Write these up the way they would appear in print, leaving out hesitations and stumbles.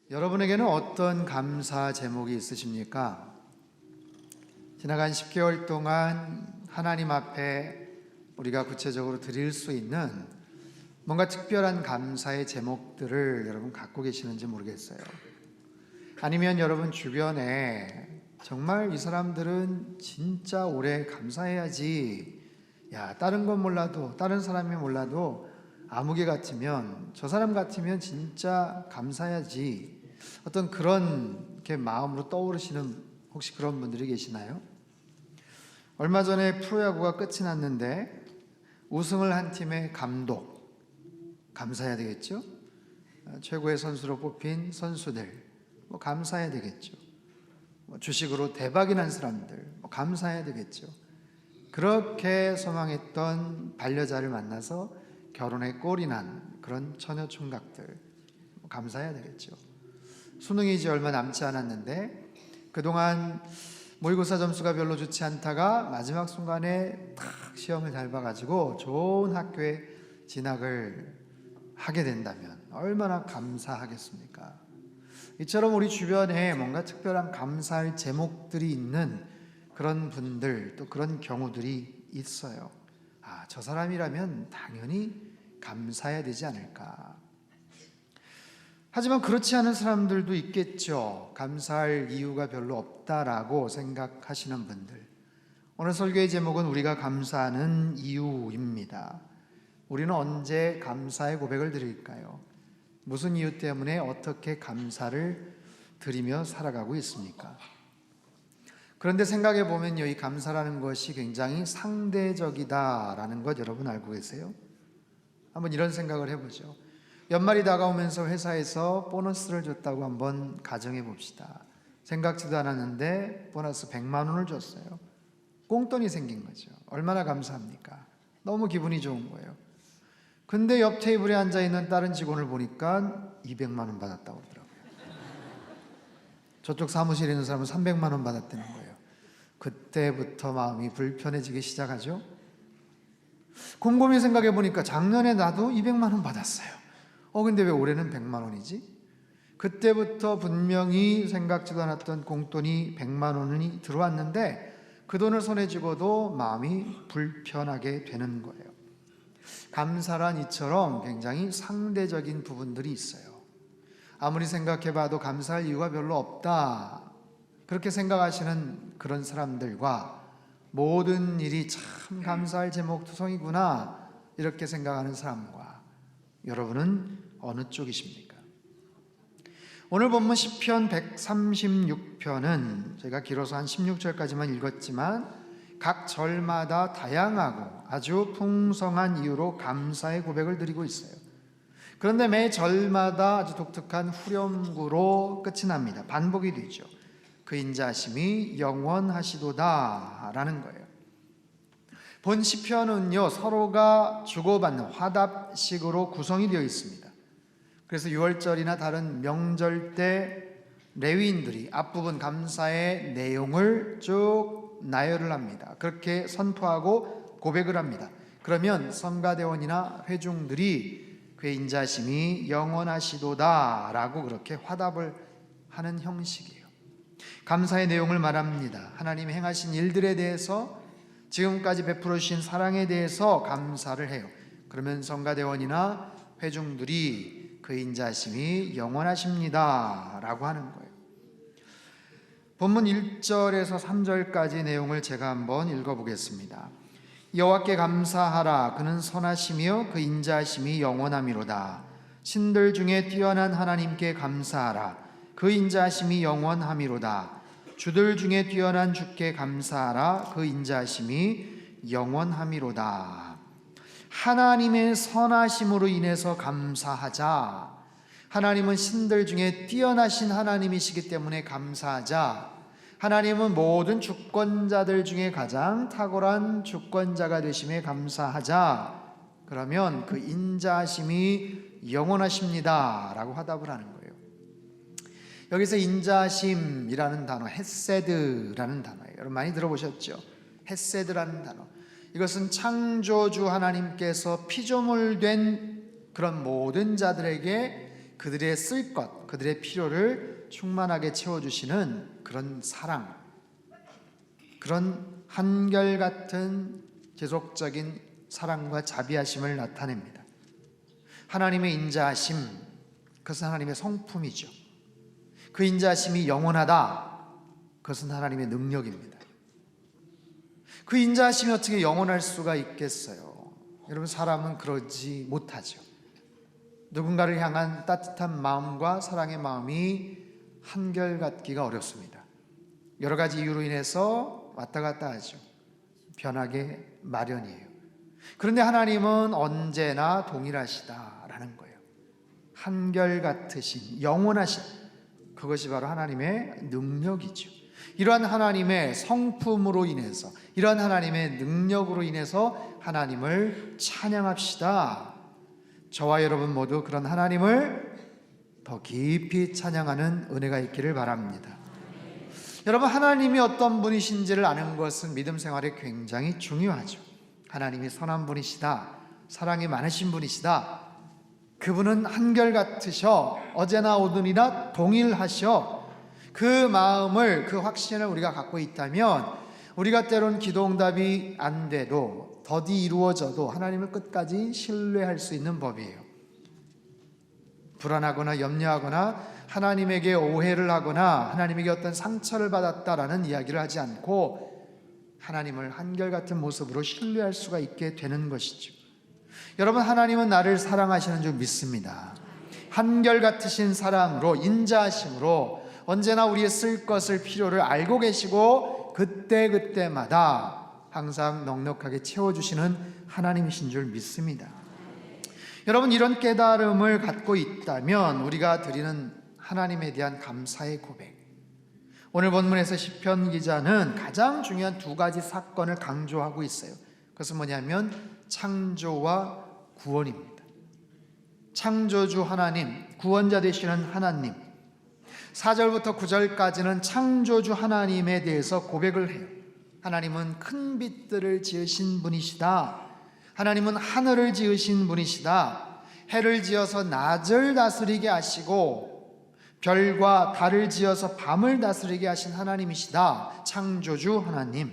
여러분에게는 어떤 감사 제목이 있으십니까? 지나간 10개월 동안 하나님 앞에 우리가 구체적으로 드릴 수 있는 뭔가 특별한 감사의 제목들을 여러분 갖고 계시는지 모르겠어요. 아니면 여러분 주변에 정말 이 사람들은 진짜 오래 감사해야지, 다른 건 몰라도, 다른 사람이 몰라도 아무개 같으면, 저 사람 같으면 진짜 감사해야지, 어떤 그런 마음으로 떠오르시는 혹시 그런 분들이 계시나요? 얼마 전에 프로야구가 끝이 났는데 우승을 한 팀의 감독, 감사해야 되겠죠? 최고의 선수로 뽑힌 선수들, 감사해야 되겠죠? 주식으로 대박이 난 사람들, 감사해야 되겠죠? 그렇게 소망했던 반려자를 만나서 결혼에 꼴이 난 그런 처녀 총각들, 감사해야 되겠죠? 수능이 이제 얼마 남지 않았는데 그동안 모의고사 점수가 별로 좋지 않다가 마지막 순간에 딱 시험을 잘 봐가지고 좋은 학교에 진학을 하게 된다면 얼마나 감사하겠습니까? 이처럼 우리 주변에 뭔가 특별한 감사할 제목들이 있는 그런 분들, 또 그런 경우들이 있어요. 저 사람이라면 당연히 감사해야 되지 않을까. 하지만 그렇지 않은 사람들도 있겠죠. 감사할 이유가 별로 없다라고 생각하시는 분들. 오늘 설교의 제목은 우리가 감사하는 이유입니다. 우리는 언제 감사의 고백을 드릴까요? 무슨 이유 때문에 어떻게 감사를 드리며 살아가고 있습니까? 그런데 생각해 보면요, 이 감사라는 것이 굉장히 상대적이다라는 것 여러분 알고 계세요? 한번 이런 생각을 해보죠. 연말이 다가오면서 회사에서 보너스를 줬다고 한번 가정해 봅시다. 생각지도 않았는데 보너스 100만 원을 줬어요. 꽁돈이 생긴 거죠. 얼마나 감사합니까? 너무 기분이 좋은 거예요. 근데 옆 테이블에 앉아있는 다른 직원을 보니까 200만 원 받았다고 그러더라고요. 저쪽 사무실에 있는 사람은 300만 원 받았다는 거예요. 그때부터 마음이 불편해지기 시작하죠. 곰곰이 생각해 보니까 작년에 나도 200만 원 받았어요. 근데 왜 올해는 100만 원이지? 그때부터 분명히 생각지도 않았던 공돈이 100만 원이 들어왔는데 그 돈을 손에 쥐고도 마음이 불편하게 되는 거예요. 감사란 이처럼 굉장히 상대적인 부분들이 있어요. 아무리 생각해봐도 감사할 이유가 별로 없다, 그렇게 생각하시는 그런 사람들과 모든 일이 참 감사할 제목투성이구나 이렇게 생각하는 사람과 여러분은 어느 쪽이십니까? 오늘 본문 시편 136편은 제가 길어서 한 16절까지만 읽었지만 각 절마다 다양하고 아주 풍성한 이유로 감사의 고백을 드리고 있어요. 그런데 매 절마다 아주 독특한 후렴구로 끝이 납니다. 반복이 되죠. 그 인자하심이 영원하시도다 라는 거예요. 본 시편은요, 서로가 주고받는 화답식으로 구성이 되어 있습니다. 그래서 6월절이나 다른 명절 때 레위인들이 앞부분 감사의 내용을 쭉 나열을 합니다. 그렇게 선포하고 고백을 합니다. 그러면 성가대원이나 회중들이 그의 인자심이 영원하시도다 라고 그렇게 화답을 하는 형식이에요. 감사의 내용을 말합니다. 하나님 행하신 일들에 대해서, 지금까지 베풀어 주신 사랑에 대해서 감사를 해요. 그러면 성가대원이나 회중들이 그 인자심이 영원하십니다 라고 하는 거예요. 본문 1절에서 3절까지 내용을 제가 한번 읽어보겠습니다. 여호와께 감사하라. 그는 선하시며 그 인자심이 영원함이로다. 신들 중에 뛰어난 하나님께 감사하라. 그 인자심이 영원함이로다. 주들 중에 뛰어난 주께 감사하라. 그 인자심이 영원함이로다. 하나님의 선하심으로 인해서 감사하자. 하나님은 신들 중에 뛰어나신 하나님이시기 때문에 감사하자. 하나님은 모든 주권자들 중에 가장 탁월한 주권자가 되심에 감사하자. 그러면 그 인자심이 영원하십니다 라고 화답을 하는 거예요. 여기서 인자심이라는 단어, 헤세드라는 단어예요. 여러분 많이 들어보셨죠? 헤세드라는 단어. 이것은 창조주 하나님께서 피조물 된 그런 모든 자들에게 그들의 쓸 것, 그들의 필요를 충만하게 채워주시는 그런 사랑, 그런 한결같은 계속적인 사랑과 자비하심을 나타냅니다. 하나님의 인자하심, 그것은 하나님의 성품이죠. 그 인자하심이 영원하다, 그것은 하나님의 능력입니다. 그 인자하심이 어떻게 영원할 수가 있겠어요? 여러분, 사람은 그러지 못하죠. 누군가를 향한 따뜻한 마음과 사랑의 마음이 한결같기가 어렵습니다. 여러 가지 이유로 인해서 왔다 갔다 하죠. 변하게 마련이에요. 그런데 하나님은 언제나 동일하시다라는 거예요. 한결같으신, 영원하신, 그것이 바로 하나님의 능력이죠. 이러한 하나님의 성품으로 인해서, 이러한 하나님의 능력으로 인해서 하나님을 찬양합시다. 저와 여러분 모두 그런 하나님을 더 깊이 찬양하는 은혜가 있기를 바랍니다. 여러분, 하나님이 어떤 분이신지를 아는 것은 믿음 생활에 굉장히 중요하죠. 하나님이 선한 분이시다, 사랑이 많으신 분이시다, 그분은 한결같으셔, 어제나 오늘이나 동일하셔, 그 마음을, 그 확신을 우리가 갖고 있다면 우리가 때론 기도 응답이 안 돼도, 더디 이루어져도 하나님을 끝까지 신뢰할 수 있는 법이에요. 불안하거나 염려하거나 하나님에게 오해를 하거나 하나님에게 어떤 상처를 받았다라는 이야기를 하지 않고 하나님을 한결같은 모습으로 신뢰할 수가 있게 되는 것이죠. 여러분, 하나님은 나를 사랑하시는 줄 믿습니다. 한결같으신 사랑으로, 인자하심으로 언제나 우리의 쓸 것을, 필요를 알고 계시고 그때그때마다 항상 넉넉하게 채워주시는 하나님이신 줄 믿습니다. 여러분, 이런 깨달음을 갖고 있다면 우리가 드리는 하나님에 대한 감사의 고백, 오늘 본문에서 시편 기자는 가장 중요한 두 가지 사건을 강조하고 있어요. 그것은 뭐냐면 창조와 구원입니다. 창조주 하나님, 구원자 되시는 하나님, 4절부터 9절까지는 창조주 하나님에 대해서 고백을 해요. 하나님은 큰 빛들을 지으신 분이시다. 하나님은 하늘을 지으신 분이시다. 해를 지어서 낮을 다스리게 하시고 별과 달을 지어서 밤을 다스리게 하신 하나님이시다. 창조주 하나님.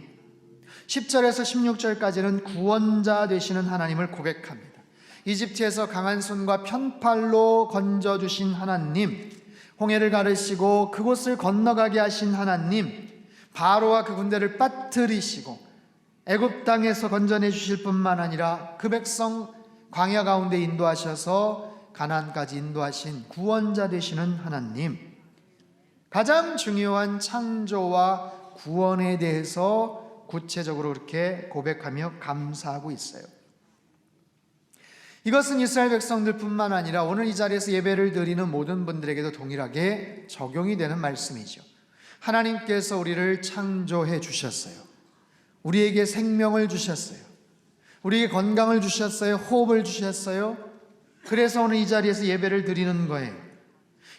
10절에서 16절까지는 구원자 되시는 하나님을 고백합니다. 이집트에서 강한 손과 편팔로 건져주신 하나님, 홍해를 가르시고 그곳을 건너가게 하신 하나님, 바로와 그 군대를 빠뜨리시고 애굽 땅에서 건져내 주실 뿐만 아니라 그 백성 광야 가운데 인도하셔서 가나안까지 인도하신 구원자 되시는 하나님, 가장 중요한 창조와 구원에 대해서 구체적으로 이렇게 고백하며 감사하고 있어요. 이것은 이스라엘 백성들뿐만 아니라 오늘 이 자리에서 예배를 드리는 모든 분들에게도 동일하게 적용이 되는 말씀이죠. 하나님께서 우리를 창조해 주셨어요. 우리에게 생명을 주셨어요. 우리에게 건강을 주셨어요. 호흡을 주셨어요. 그래서 오늘 이 자리에서 예배를 드리는 거예요.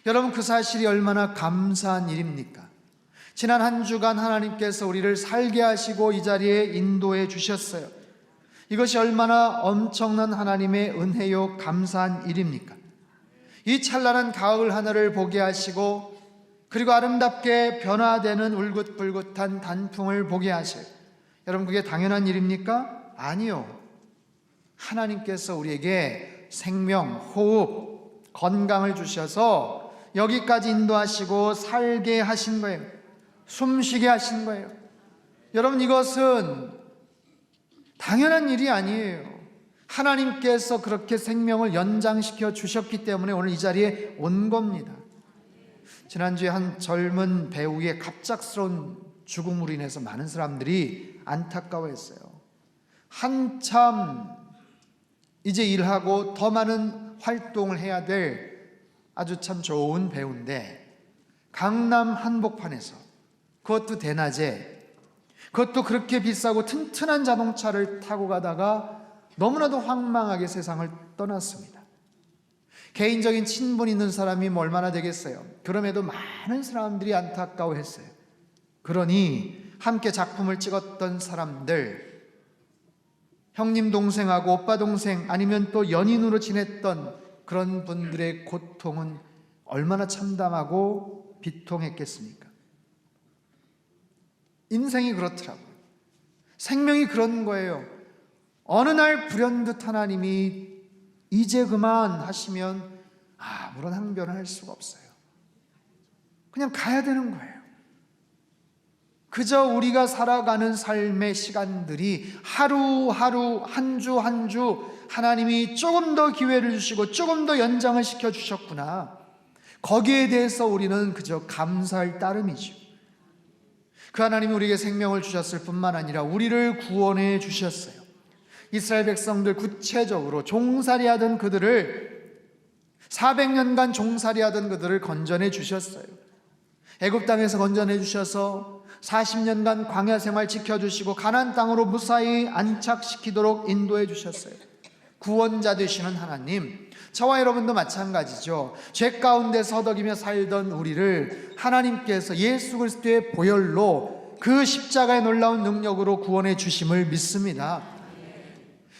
여러분, 그 사실이 얼마나 감사한 일입니까? 지난 한 주간 하나님께서 우리를 살게 하시고 이 자리에 인도해 주셨어요. 이것이 얼마나 엄청난 하나님의 은혜요, 감사한 일입니까? 이 찬란한 가을 하늘을 보게 하시고 그리고 아름답게 변화되는 울긋불긋한 단풍을 보게 하셔요. 여러분, 그게 당연한 일입니까? 아니요. 하나님께서 우리에게 생명, 호흡, 건강을 주셔서 여기까지 인도하시고 살게 하신 거예요. 숨쉬게 하신 거예요. 여러분, 이것은 당연한 일이 아니에요. 하나님께서 그렇게 생명을 연장시켜 주셨기 때문에 오늘 이 자리에 온 겁니다. 지난주에 한 젊은 배우의 갑작스러운 죽음으로 인해서 많은 사람들이 안타까워했어요. 한참 이제 일하고 더 많은 활동을 해야 될 아주 참 좋은 배우인데 강남 한복판에서, 그것도 대낮에, 그것도 그렇게 비싸고 튼튼한 자동차를 타고 가다가 너무나도 황망하게 세상을 떠났습니다. 개인적인 친분 있는 사람이 얼마나 되겠어요. 그럼에도 많은 사람들이 안타까워했어요. 그러니 함께 작품을 찍었던 사람들, 형님 동생하고 오빠 동생 아니면 또 연인으로 지냈던 그런 분들의 고통은 얼마나 참담하고 비통했겠습니까? 인생이 그렇더라고요. 생명이 그런 거예요. 어느 날 불현듯 하나님이 이제 그만 하시면 아무런 항변을 할 수가 없어요. 그냥 가야 되는 거예요. 그저 우리가 살아가는 삶의 시간들이 하루하루 한 주 한 주 하나님이 조금 더 기회를 주시고 조금 더 연장을 시켜주셨구나, 거기에 대해서 우리는 그저 감사할 따름이죠. 그 하나님이 우리에게 생명을 주셨을 뿐만 아니라 우리를 구원해 주셨어요. 이스라엘 백성들 구체적으로 종살이하던 그들을, 400년간 종살이하던 그들을 건져내 주셨어요. 애굽 땅에서 건져내 주셔서 40년간 광야 생활 지켜주시고 가나안 땅으로 무사히 안착시키도록 인도해 주셨어요. 구원자 되시는 하나님, 저와 여러분도 마찬가지죠. 죄 가운데 서덕이며 살던 우리를 하나님께서 예수 그리스도의 보혈로 그 십자가의 놀라운 능력으로 구원해 주심을 믿습니다.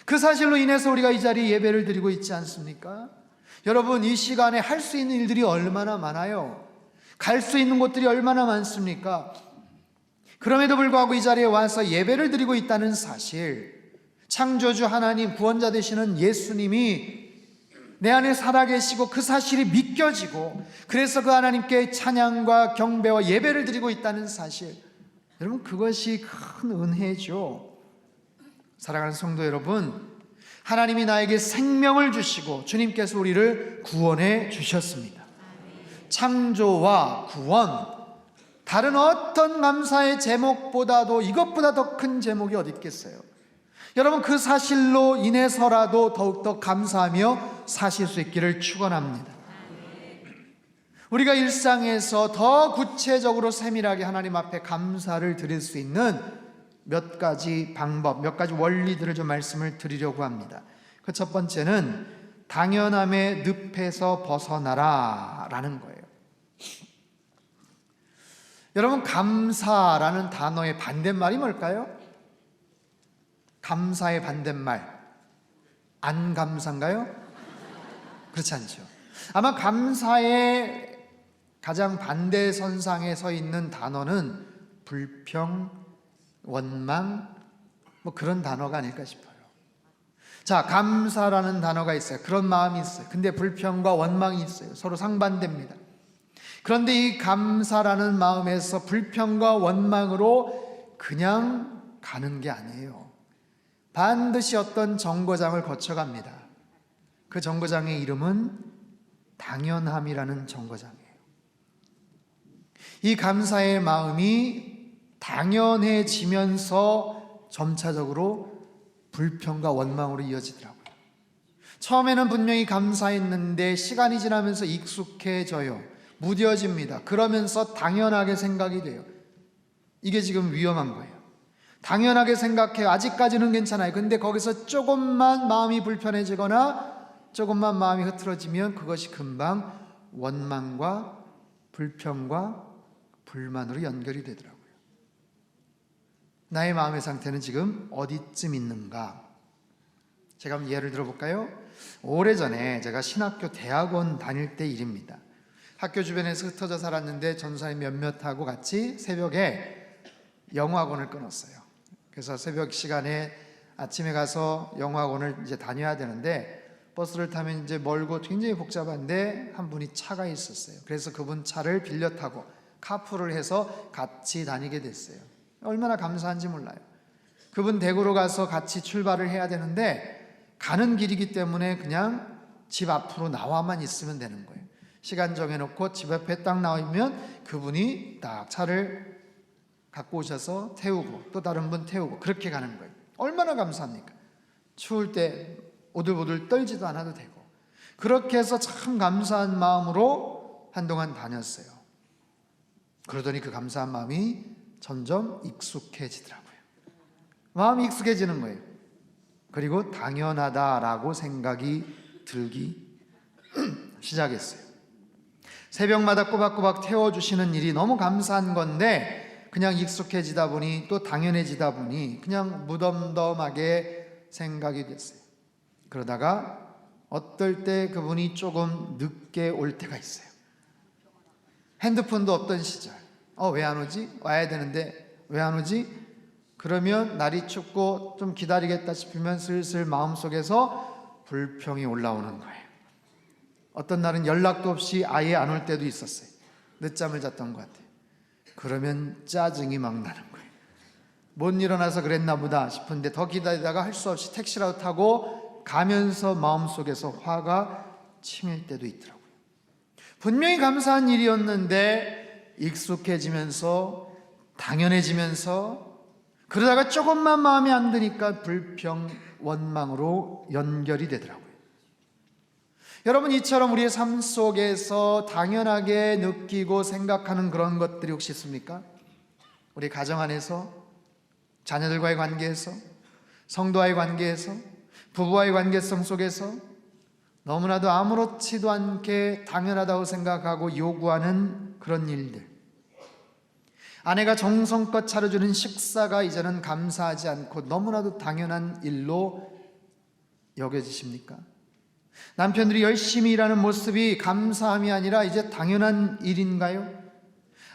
그 사실로 인해서 우리가 이 자리에 예배를 드리고 있지 않습니까? 여러분, 이 시간에 할 수 있는 일들이 얼마나 많아요. 갈 수 있는 곳들이 얼마나 많습니까? 그럼에도 불구하고 이 자리에 와서 예배를 드리고 있다는 사실, 창조주 하나님, 구원자 되시는 예수님이 내 안에 살아계시고 그 사실이 믿겨지고, 그래서 그 하나님께 찬양과 경배와 예배를 드리고 있다는 사실, 여러분, 그것이 큰 은혜죠. 사랑하는 성도 여러분, 하나님이 나에게 생명을 주시고 주님께서 우리를 구원해 주셨습니다. 창조와 구원, 다른 어떤 감사의 제목보다도 이것보다 더 큰 제목이 어디 있겠어요? 여러분, 그 사실로 인해서라도 더욱더 감사하며 사실 수 있기를 축원합니다. 우리가 일상에서 더 구체적으로 세밀하게 하나님 앞에 감사를 드릴 수 있는 몇 가지 방법, 몇 가지 원리들을 좀 말씀을 드리려고 합니다. 그 첫 번째는 당연함의 늪에서 벗어나라 라는 거예요. 여러분, 감사라는 단어의 반대말이 뭘까요? 감사의 반대말, 안 감사인가요? 그렇지 않죠. 아마 감사의 가장 반대선상에 서 있는 단어는 불평, 원망, 뭐 그런 단어가 아닐까 싶어요. 자, 감사라는 단어가 있어요. 그런 마음이 있어요. 근데 불평과 원망이 있어요. 서로 상반됩니다. 그런데 이 감사라는 마음에서 불평과 원망으로 그냥 가는 게 아니에요. 반드시 어떤 정거장을 거쳐갑니다. 그 정거장의 이름은 당연함이라는 정거장이에요. 이 감사의 마음이 당연해지면서 점차적으로 불평과 원망으로 이어지더라고요. 처음에는 분명히 감사했는데 시간이 지나면서 익숙해져요. 무뎌집니다. 그러면서 당연하게 생각이 돼요. 이게 지금 위험한 거예요. 당연하게 생각해요. 아직까지는 괜찮아요. 근데 거기서 조금만 마음이 불편해지거나 조금만 마음이 흐트러지면 그것이 금방 원망과 불평과 불만으로 연결이 되더라고요. 나의 마음의 상태는 지금 어디쯤 있는가? 제가 한번 예를 들어볼까요? 오래전에 제가 신학교 대학원 다닐 때 일입니다. 학교 주변에서 흩어져 살았는데 전사님 몇몇하고 같이 새벽에 영어학원을 끊었어요. 그래서 새벽 시간에 아침에 가서 영어학원을 이제 다녀야 되는데 버스를 타면 이제 멀고 굉장히 복잡한데 한 분이 차가 있었어요. 그래서 그분 차를 빌려 타고 카풀을 해서 같이 다니게 됐어요. 얼마나 감사한지 몰라요. 그분 댁으로 가서 같이 출발을 해야 되는데 가는 길이기 때문에 그냥 집 앞으로 나와만 있으면 되는 거예요. 시간 정해놓고 집 앞에 딱 나오면 그분이 딱 차를 갖고 오셔서 태우고 또 다른 분 태우고 그렇게 가는 거예요. 얼마나 감사합니까? 추울 때 오들오들 떨지도 않아도 되고. 그렇게 해서 참 감사한 마음으로 한동안 다녔어요. 그러더니 그 감사한 마음이 점점 익숙해지더라고요. 마음이 익숙해지는 거예요. 그리고 당연하다라고 생각이 들기 시작했어요. 새벽마다 꼬박꼬박 태워주시는 일이 너무 감사한 건데 그냥 익숙해지다 보니 또 당연해지다 보니 그냥 무덤덤하게 생각이 됐어요. 그러다가 어떨 때 그분이 조금 늦게 올 때가 있어요. 핸드폰도 없던 시절, 왜 안 오지? 와야 되는데 왜 안 오지? 그러면 날이 춥고 좀 기다리겠다 싶으면 슬슬 마음속에서 불평이 올라오는 거예요. 어떤 날은 연락도 없이 아예 안 올 때도 있었어요. 늦잠을 잤던 것 같아요. 그러면 짜증이 막 나는 거예요. 못 일어나서 그랬나 보다 싶은데 더 기다리다가 할 수 없이 택시라도 타고 가면서 마음속에서 화가 치밀 때도 있더라고요. 분명히 감사한 일이었는데 익숙해지면서 당연해지면서 그러다가 조금만 마음에 안 드니까 불평, 원망으로 연결이 되더라고요. 여러분, 이처럼 우리의 삶 속에서 당연하게 느끼고 생각하는 그런 것들이 혹시 있습니까? 우리 가정 안에서, 자녀들과의 관계에서, 성도와의 관계에서, 부부와의 관계성 속에서 너무나도 아무렇지도 않게 당연하다고 생각하고 요구하는 그런 일들. 아내가 정성껏 차려주는 식사가 이제는 감사하지 않고 너무나도 당연한 일로 여겨지십니까? 남편들이 열심히 일하는 모습이 감사함이 아니라 이제 당연한 일인가요?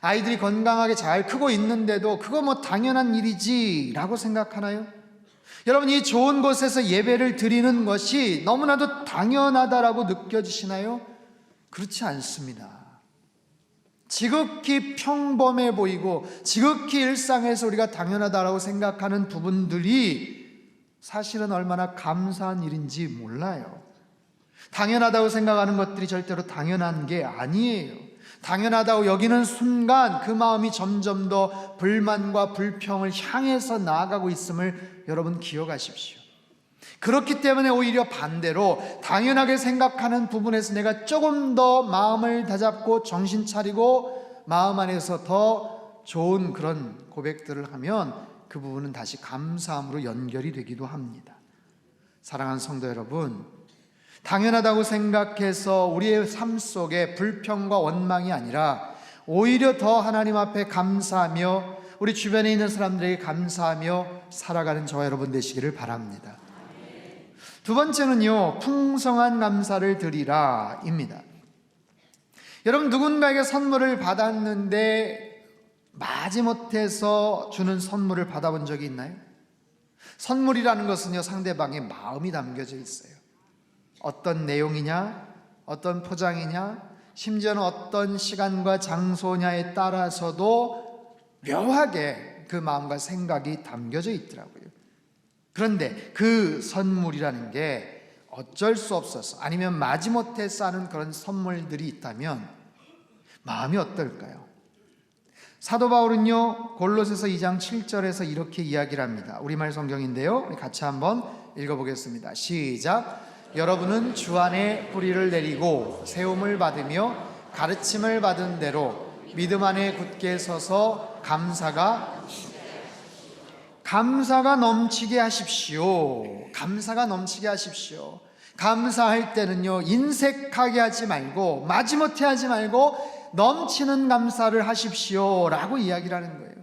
아이들이 건강하게 잘 크고 있는데도 그거 뭐 당연한 일이지 라고 생각하나요? 여러분, 이 좋은 곳에서 예배를 드리는 것이 너무나도 당연하다라고 느껴지시나요? 그렇지 않습니다. 지극히 평범해 보이고 지극히 일상에서 우리가 당연하다라고 생각하는 부분들이 사실은 얼마나 감사한 일인지 몰라요. 당연하다고 생각하는 것들이 절대로 당연한 게 아니에요. 당연하다고 여기는 순간 그 마음이 점점 더 불만과 불평을 향해서 나아가고 있음을 여러분 기억하십시오. 그렇기 때문에 오히려 반대로 당연하게 생각하는 부분에서 내가 조금 더 마음을 다잡고 정신 차리고 마음 안에서 더 좋은 그런 고백들을 하면 그 부분은 다시 감사함으로 연결이 되기도 합니다. 사랑하는 성도 여러분, 당연하다고 생각해서 우리의 삶 속에 불평과 원망이 아니라 오히려 더 하나님 앞에 감사하며 우리 주변에 있는 사람들에게 감사하며 살아가는 저와 여러분 되시기를 바랍니다. 두 번째는요, 풍성한 감사를 드리라 입니다. 여러분, 누군가에게 선물을 받았는데 마지못해서 주는 선물을 받아본 적이 있나요? 선물이라는 것은요, 상대방의 마음이 담겨져 있어요. 어떤 내용이냐, 어떤 포장이냐, 심지어는 어떤 시간과 장소냐에 따라서도 묘하게 그 마음과 생각이 담겨져 있더라고요. 그런데 그 선물이라는 게 어쩔 수 없어서 아니면 마지못해서 하는 그런 선물들이 있다면 마음이 어떨까요? 사도 바울은요, 골로새서 2장 7절에서 이렇게 이야기를 합니다. 우리말 성경인데요, 우리 같이 한번 읽어보겠습니다. 시작. 여러분은 주 안에 뿌리를 내리고 세움을 받으며 가르침을 받은 대로 믿음 안에 굳게 서서 감사가 넘치게 하십시오. 감사가 넘치게 하십시오. 감사할 때는요, 인색하게 하지 말고 마지못해 하지 말고 넘치는 감사를 하십시오 라고 이야기를 하는 거예요.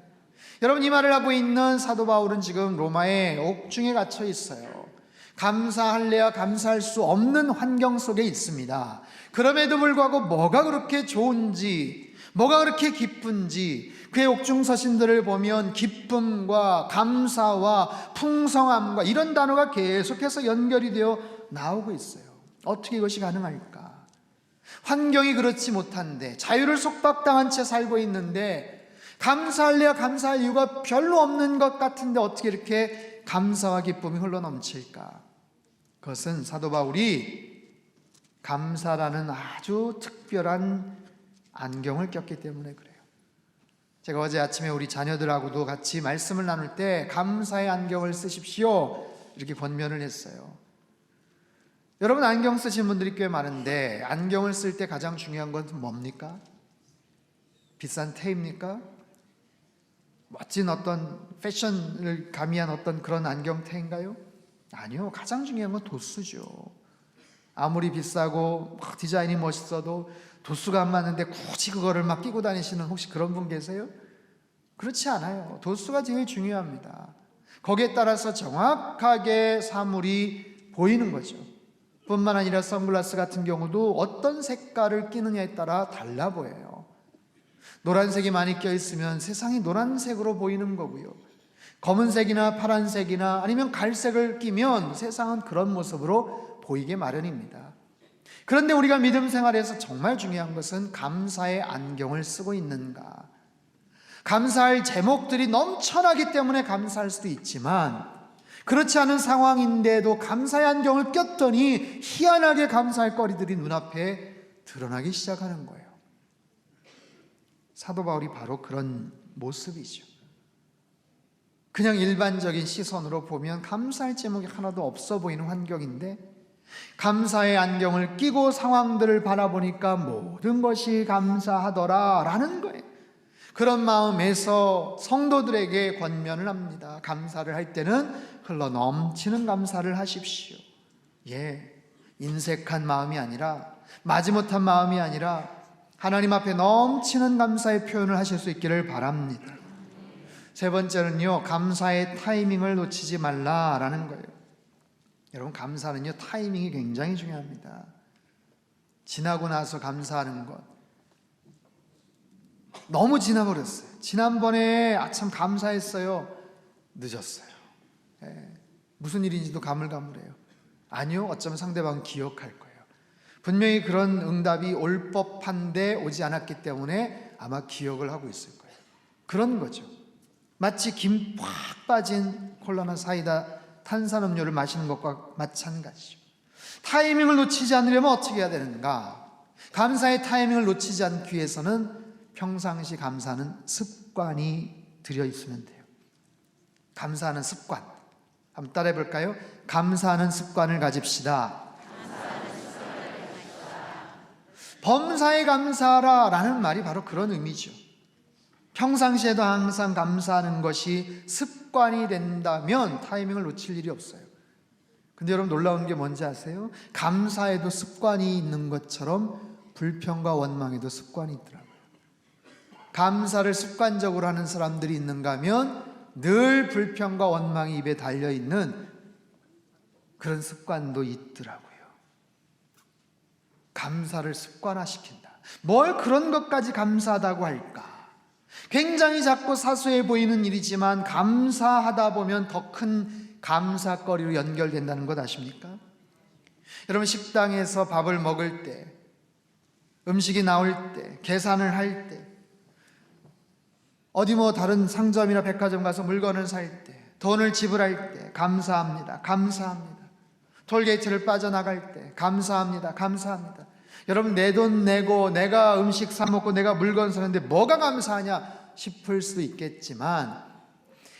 여러분, 이 말을 하고 있는 사도 바울은 지금 로마의 옥중에 갇혀 있어요. 감사할래야 감사할 수 없는 환경 속에 있습니다. 그럼에도 불구하고 뭐가 그렇게 좋은지, 뭐가 그렇게 기쁜지, 그의 옥중 서신들을 보면 기쁨과 감사와 풍성함과 이런 단어가 계속해서 연결이 되어 나오고 있어요. 어떻게 이것이 가능할까? 환경이 그렇지 못한데, 자유를 속박당한 채 살고 있는데 감사할래야 감사할 이유가 별로 없는 것 같은데 어떻게 이렇게 감사와 기쁨이 흘러넘칠까? 그것은 사도 바울이 감사라는 아주 특별한 안경을 꼈기 때문에 그래요. 제가 어제 아침에 우리 자녀들하고도 같이 말씀을 나눌 때 감사의 안경을 쓰십시오 이렇게 권면을 했어요. 여러분, 안경 쓰신 분들이 꽤 많은데 안경을 쓸 때 가장 중요한 건 뭡니까? 비싼 테입니까? 멋진 어떤 패션을 가미한 어떤 그런 안경테인가요? 아니요, 가장 중요한 건 도수죠. 아무리 비싸고 디자인이 멋있어도 도수가 안 맞는데 굳이 그거를 막 끼고 다니시는 혹시 그런 분 계세요? 그렇지 않아요. 도수가 제일 중요합니다. 거기에 따라서 정확하게 사물이 보이는 거죠. 뿐만 아니라 선글라스 같은 경우도 어떤 색깔을 끼느냐에 따라 달라 보여요. 노란색이 많이 껴있으면 세상이 노란색으로 보이는 거고요, 검은색이나 파란색이나 아니면 갈색을 끼면 세상은 그런 모습으로 보이게 마련입니다. 그런데 우리가 믿음 생활에서 정말 중요한 것은 감사의 안경을 쓰고 있는가. 감사할 제목들이 넘쳐나기 때문에 감사할 수도 있지만, 그렇지 않은 상황인데도 감사의 안경을 꼈더니 희한하게 감사할 거리들이 눈앞에 드러나기 시작하는 거예요. 사도 바울이 바로 그런 모습이죠. 그냥 일반적인 시선으로 보면 감사할 제목이 하나도 없어 보이는 환경인데, 감사의 안경을 끼고 상황들을 바라보니까 모든 것이 감사하더라 라는 거예요. 그런 마음에서 성도들에게 권면을 합니다. 감사를 할 때는 흘러 넘치는 감사를 하십시오. 인색한 마음이 아니라, 마지못한 마음이 아니라 하나님 앞에 넘치는 감사의 표현을 하실 수 있기를 바랍니다. 세 번째는요, 감사의 타이밍을 놓치지 말라라는 거예요. 여러분, 감사는요, 타이밍이 굉장히 중요합니다. 지나고 나서 감사하는 것, 너무 지나버렸어요. 지난번에 아참 감사했어요. 늦었어요. 무슨 일인지도 가물가물해요. 아니요, 어쩌면 상대방은 기억할 거예요. 분명히 그런 응답이 올 법한데 오지 않았기 때문에 아마 기억을 하고 있을 거예요. 그런 거죠. 마치 김 팍 빠진 콜라나 사이다, 탄산음료를 마시는 것과 마찬가지죠. 타이밍을 놓치지 않으려면 어떻게 해야 되는가? 감사의 타이밍을 놓치지 않기 위해서는 평상시 감사하는 습관이 들여있으면 돼요. 감사하는 습관, 한번 따라해 볼까요? 감사하는 습관을 가집시다. 범사에 감사하라 라는 말이 바로 그런 의미죠. 평상시에도 항상 감사하는 것이 습관이 된다면 타이밍을 놓칠 일이 없어요. 근데 여러분, 놀라운 게 뭔지 아세요? 감사에도 습관이 있는 것처럼 불평과 원망에도 습관이 있더라고요. 감사를 습관적으로 하는 사람들이 있는가 하면 늘 불평과 원망이 입에 달려있는 그런 습관도 있더라고요. 감사를 습관화시킨다. 뭘 그런 것까지 감사하다고 할까? 굉장히 작고 사소해 보이는 일이지만 감사하다 보면 더 큰 감사거리로 연결된다는 것 아십니까? 여러분, 식당에서 밥을 먹을 때, 음식이 나올 때, 계산을 할 때, 어디 다른 상점이나 백화점 가서 물건을 살 때, 돈을 지불할 때 감사합니다, 감사합니다. 톨게이트를 빠져나갈 때 감사합니다, 감사합니다. 여러분, 내 돈 내고 내가 음식 사 먹고 내가 물건 사는데 뭐가 감사하냐 싶을 수도 있겠지만,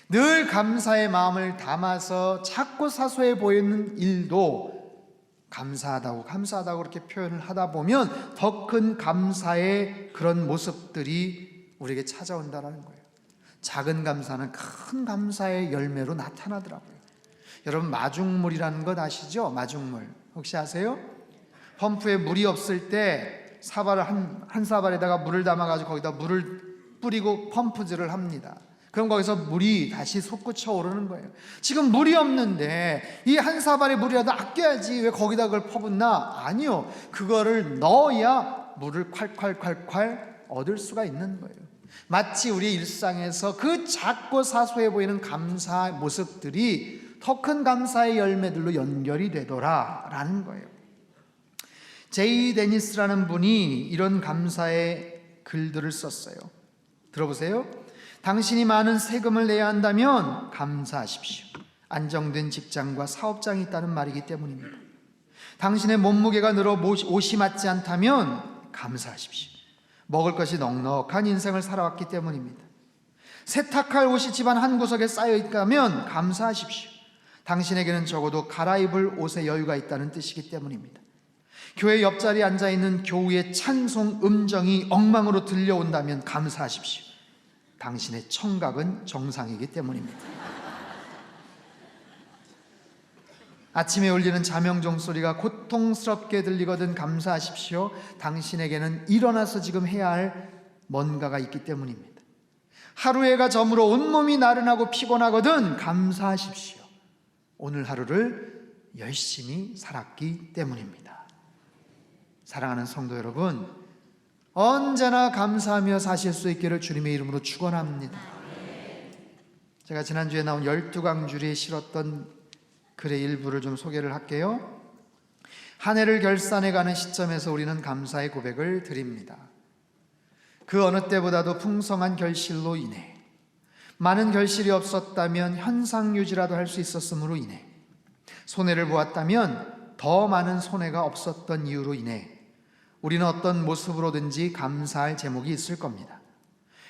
늘 감사의 마음을 담아서 작고 사소해 보이는 일도 감사하다고 그렇게 표현을 하다 보면 더 큰 감사의 그런 모습들이 우리에게 찾아온다는 거예요. 작은 감사는 큰 감사의 열매로 나타나더라고요. 여러분, 마중물이라는 것 아시죠? 마중물 혹시 아세요? 펌프에 물이 없을 때 사발을 한 사발에다가 물을 담아가지고 거기다 물을 뿌리고 펌프질을 합니다. 그럼 거기서 물이 다시 솟구쳐 오르는 거예요. 지금 물이 없는데 이 한 사발의 물이라도 아껴야지 왜 거기다 그걸 퍼붓나? 아니요, 그거를 넣어야 물을 콸콸콸콸 얻을 수가 있는 거예요. 마치 우리 일상에서 그 작고 사소해 보이는 감사 모습들이 더 큰 감사의 열매들로 연결이 되더라라는 거예요. 제이 데니스라는 분이 이런 감사의 글들을 썼어요. 들어보세요. 당신이 많은 세금을 내야 한다면 감사하십시오. 안정된 직장과 사업장이 있다는 말이기 때문입니다. 당신의 몸무게가 늘어 옷이 맞지 않다면 감사하십시오. 먹을 것이 넉넉한 인생을 살아왔기 때문입니다. 세탁할 옷이 집안 한 구석에 쌓여 있다면 감사하십시오. 당신에게는 적어도 갈아입을 옷에 여유가 있다는 뜻이기 때문입니다. 교회 옆자리에 앉아있는 교우의 찬송 음정이 엉망으로 들려온다면 감사하십시오. 당신의 청각은 정상이기 때문입니다. 아침에 울리는 자명종 소리가 고통스럽게 들리거든 감사하십시오. 당신에게는 일어나서 지금 해야 할 뭔가가 있기 때문입니다. 하루해가 저물어 온몸이 나른하고 피곤하거든 감사하십시오. 오늘 하루를 열심히 살았기 때문입니다. 사랑하는 성도 여러분, 언제나 감사하며 사실 수 있기를 주님의 이름으로 축원합니다. 제가 지난주에 나온 12광주리에 실었던 글의 일부를 좀 소개를 할게요. 한 해를 결산해가는 시점에서 우리는 감사의 고백을 드립니다. 그 어느 때보다도 풍성한 결실로 인해, 많은 결실이 없었다면 현상유지라도 할 수 있었으므로 인해, 손해를 보았다면 더 많은 손해가 없었던 이유로 인해 우리는 어떤 모습으로든지 감사할 제목이 있을 겁니다.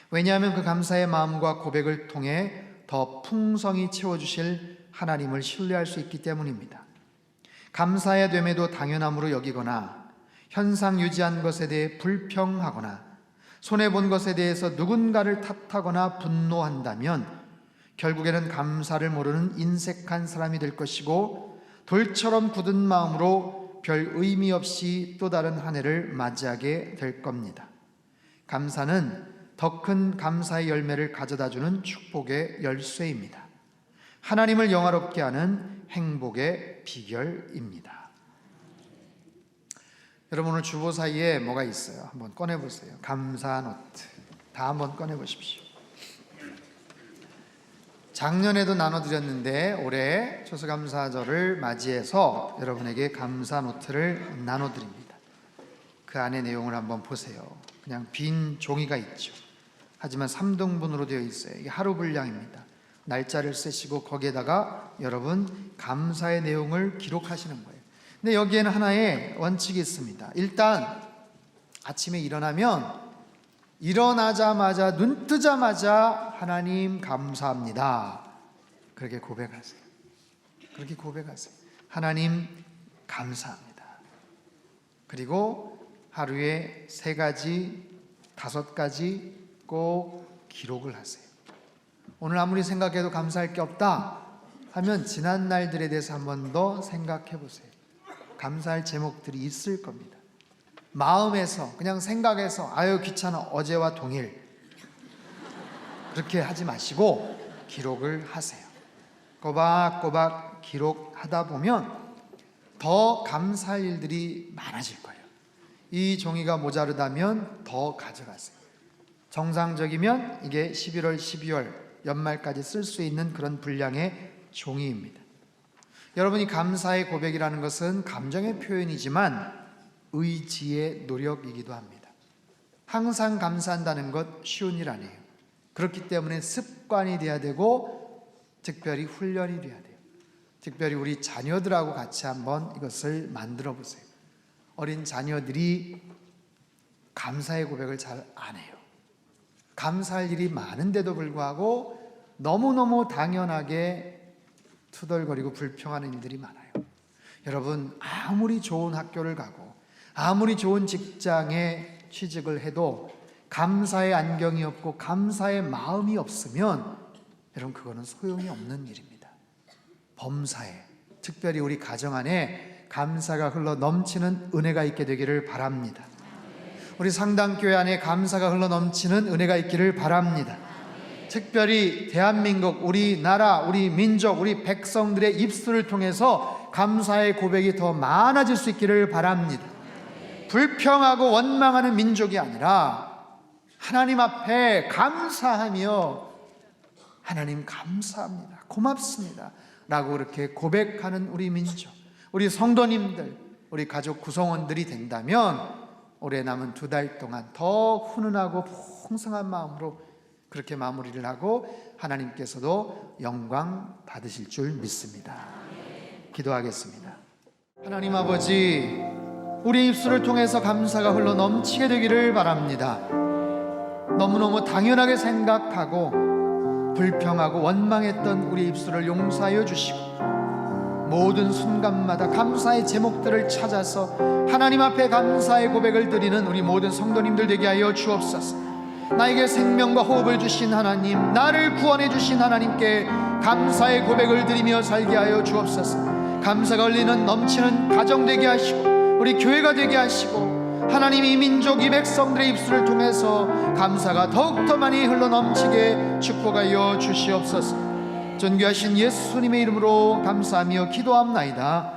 왜냐하면 그 감사의 마음과 고백을 통해 더 풍성히 채워주실 하나님을 신뢰할 수 있기 때문입니다. 감사해야 됨에도 당연함으로 여기거나 현상 유지한 것에 대해 불평하거나 손해본 것에 대해서 누군가를 탓하거나 분노한다면 결국에는 감사를 모르는 인색한 사람이 될 것이고, 돌처럼 굳은 마음으로 별 의미 없이 또 다른 한 해를 맞이하게 될 겁니다. 감사는 더 큰 감사의 열매를 가져다주는 축복의 열쇠입니다. 하나님을 영화롭게 하는 행복의 비결입니다. 여러분, 오늘 주보 사이에 뭐가 있어요? 한번 꺼내보세요. 감사 노트 다 한번 꺼내보십시오. 작년에도 나눠드렸는데 올해 추수감사절을 맞이해서 여러분에게 감사 노트를 나눠드립니다. 그 안에 내용을 한번 보세요. 그냥 빈 종이가 있죠. 하지만 3등분으로 되어 있어요. 이게 하루 분량입니다. 날짜를 쓰시고 거기에다가 여러분 감사의 내용을 기록하시는 거예요. 근데 여기에는 하나의 원칙이 있습니다. 일단 아침에 일어나자마자 눈 뜨자마자 하나님 감사합니다. 그렇게 고백하세요. 그렇게 고백하세요. 하나님 감사합니다. 그리고 하루에 3가지, 5가지 꼭 기록을 하세요. 오늘 아무리 생각해도 감사할 게 없다 하면 지난 날들에 대해서 한 번 더 생각해 보세요. 감사할 제목들이 있을 겁니다. 마음에서, 그냥 생각해서 아유 귀찮아 어제와 동일 그렇게 하지 마시고 기록을 하세요. 꼬박꼬박 기록하다 보면 더 감사할 일들이 많아질 거예요. 이 종이가 모자르다면 더 가져가세요. 정상적이면 이게 11월, 12월 연말까지 쓸 수 있는 그런 분량의 종이입니다. 여러분이 감사의 고백이라는 것은 감정의 표현이지만 의지의 노력이기도 합니다. 항상 감사한다는 것 쉬운 일 아니에요. 그렇기 때문에 습관이 돼야 되고 특별히 훈련이 돼야 돼요. 특별히 우리 자녀들하고 같이 한번 이것을 만들어 보세요. 어린 자녀들이 감사의 고백을 잘 안 해요. 감사할 일이 많은데도 불구하고 너무너무 당연하게 투덜거리고 불평하는 일들이 많아요. 여러분, 아무리 좋은 학교를 가고 아무리 좋은 직장에 취직을 해도 감사의 안경이 없고 감사의 마음이 없으면 여러분 그거는 소용이 없는 일입니다. 범사에, 특별히 우리 가정 안에 감사가 흘러 넘치는 은혜가 있게 되기를 바랍니다. 우리 상당교회 안에 감사가 흘러 넘치는 은혜가 있기를 바랍니다. 특별히 대한민국, 우리나라, 우리 민족, 우리 백성들의 입술을 통해서 감사의 고백이 더 많아질 수 있기를 바랍니다. 불평하고 원망하는 민족이 아니라 하나님 앞에 감사하며 하나님 감사합니다, 고맙습니다 라고 그렇게 고백하는 우리 민족, 우리 성도님들, 우리 가족 구성원들이 된다면 올해 남은 2달 동안 더 훈훈하고 풍성한 마음으로 그렇게 마무리를 하고 하나님께서도 영광 받으실 줄 믿습니다. 기도하겠습니다. 하나님 아버지, 우리 입술을 통해서 감사가 흘러 넘치게 되기를 바랍니다. 너무너무 당연하게 생각하고 불평하고 원망했던 우리 입술을 용서하여 주시고 모든 순간마다 감사의 제목들을 찾아서 하나님 앞에 감사의 고백을 드리는 우리 모든 성도님들 되게 하여 주옵소서. 나에게 생명과 호흡을 주신 하나님, 나를 구원해 주신 하나님께 감사의 고백을 드리며 살게 하여 주옵소서. 감사가 흘리는 넘치는 가정 되게 하시고 우리 교회가 되게 하시고 하나님 이 민족 이 백성들의 입술을 통해서 감사가 더욱더 많이 흘러 넘치게 축복하여 주시옵소서. 존귀하신 예수님의 이름으로 감사하며 기도합나이다.